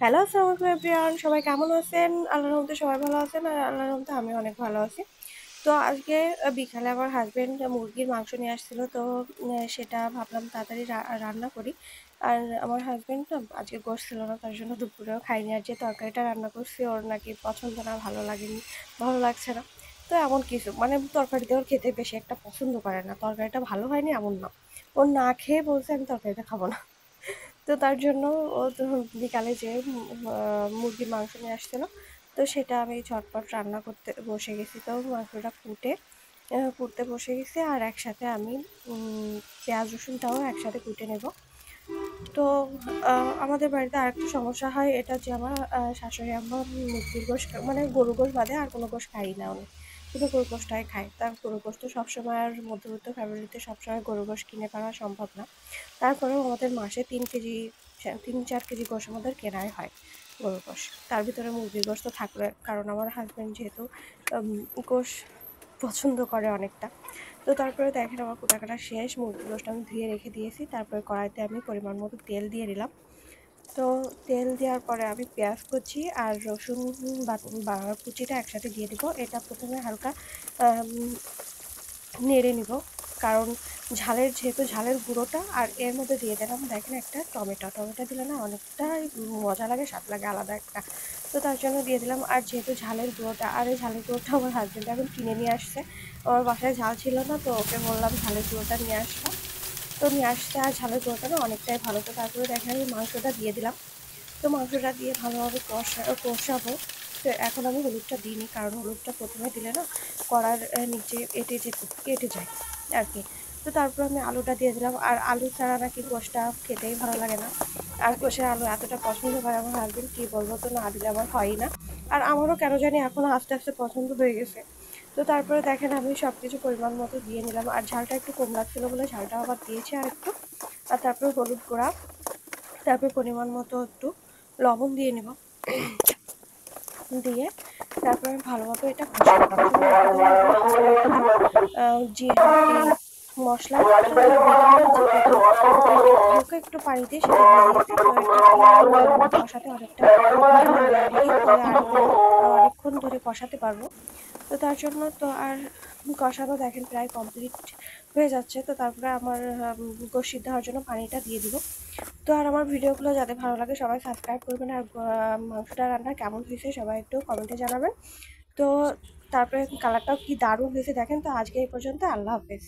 Hello, আসসালামু আলাইকুম everyone. সবাই কেমন আছেন? আল্লাহর রহমতে সবাই ভালো আছেন আর আল্লাহর রহমতে আমি অনেক ভালো আছি। তো আজকে বিকালে আমার হাজবেন্ড মুরগির মাংস নিয়ে আসছিল। তো সেটা ভাবলাম তাড়াতাড়ি রান্না করি। আর আমার হাজবেন্ড না আজকে গোশত ছিল না, তার জন্য দুপুরেও খাইনি। আর যে তরকারিটা রান্না করছি ওর নাকি পছন্দ না, ভালো লাগেনি, ভালো লাগছে না। তো এমন কিছু মানে তরকারিতে ওর খেতে বেশি একটা পছন্দ করে না। তরকারিটা ভালো হয়নি এমন না, ও না খেয়ে বলছে আমি তরকারিটা খাবো না। তো তার জন্য ও তো বিকালে যে মুরগির মাংস নিয়ে আসছিল, তো সেটা আমি ঝটপট রান্না করতে বসে গেছি। তো মাংসটা কুটতে বসে গেছি আর একসাথে আমি পেঁয়াজ রসুনটাও একসাথে কুটে নেব। তো আমাদের বাড়িতে আরেকটা সমস্যা হয়, এটা যে আমার শাশুড়ি আম্মা মুরগির গোশ মানে গরু গোশ বাদে আর কোনো গোশ খাই না উনি, শুধু গরু গোশটাই খায়। তার গরু গোশ তো সবসময় আর মধ্যবিত্ত ফ্যামিলিতে সবসময় গরু গোশ কিনে পাওয়া সম্ভব না। তারপরেও আমাদের মাসে 3-4 কেজি গোশ আমাদের কেনাই হয়, গরুর গোশ। তার ভিতরে মুরগির গোশ তো থাকবে, কারণ আমার হাজব্যান্ড যেহেতু গোশ পছন্দ করে অনেকটা। তো তারপরে দেখেন আমার কুটাকাটা শেষ, মুরগির গোশটা আমি ধুয়ে রেখে দিয়েছি। তারপরে কড়াইতে আমি পরিমাণ মতো তেল দিয়ে দিলাম। তো তেল দেওয়ার পরে আমি পেঁয়াজ কুচি আর রসুন কুচিটা একসাথে দিয়ে দিব। এটা প্রথমে হালকা নেড়ে নিব, কারণ যেহেতু ঝালের গুঁড়োটা আর এর মধ্যে দিয়ে দিলাম দেখেন একটা টমেটো দিলে না অনেকটাই মজা লাগে, স্বাদ লাগে আলাদা একটা। তো তার জন্য দিয়ে দিলাম। আর যেহেতু ঝালের গুঁড়োটা, আর এই ঝালের গুঁড়োটা আমার হাজব্যান্ড এখন কিনে নিয়ে আসছে। আমার বাসায় ঝাল ছিল না, তো ওকে বললাম ঝালের গুঁড়োটা নিয়ে আসতে। তো নিয়ে আসছে, আর ঝালের গুঁড়োটা না অনেকটাই ভালো। তো তারপরে দেখেন আমি মাংসটা দিয়ে দিলাম। তো মাংসটা দিয়ে ভালোভাবে কষাবো। তো এখন আমি হলুদটা দিইনি, কারণ হলুদটা প্রথমে দিলে না কড়ার নিচে কেটে যায় আর কি। তো তারপর আমি আলুটা দিয়ে দিলাম। আর আলু ছাড়া নাকি গোশটা খেতেই ভালো লাগে না। আর গোশের আলু এতটা পছন্দ করে আমার হাজবেন্ড, কী বলবো, তো না দিলে আমার হয়ই না। আর আমারও কেন জানি এখনও আস্তে আস্তে পছন্দ হয়ে গেছে। তো তারপরে দেখেন আমি সব কিছু পরিমাণ মতো দিয়ে নিলাম। আর ঝালটা একটু কম লাগছিলো বলে ঝালটা আবার দিয়েছি আর একটু। আর তারপরে হলুদ গুঁড়া, তারপর পরিমাণ মতো একটু লবণ দিয়ে নেব। দিয়ে তারপর আমি ভালোভাবে এটা কষাবো। প্রথমে যে মশলা হালকা একটু পানি দিয়ে সেটা দিয়ে দিয়েছি। তো এটা কষাতে অনেকটা ভালো লাগে আর কি, তাহলে অনেকক্ষণ ধরে কষাতে পারবো। তো তার জন্য তো আর কষানো দেখেন প্রায় কমপ্লিট হয়ে যাচ্ছে। তো তারপরে আমার গোশ সিদ্ধ হওয়ার জন্য পানিটা দিয়ে দিব। তো আর আমার ভিডিওগুলো যাতে ভালো লাগে সবাই সাবস্ক্রাইব করবেন। আর মাংসটা রান্না কেমন হয়েছে সবাই একটু কমেন্টে জানাবেন। তো তারপরে কালারটাও কি দারুণ হয়েছে দেখেন। তো আজকে এই পর্যন্ত, আল্লাহ হাফেজ।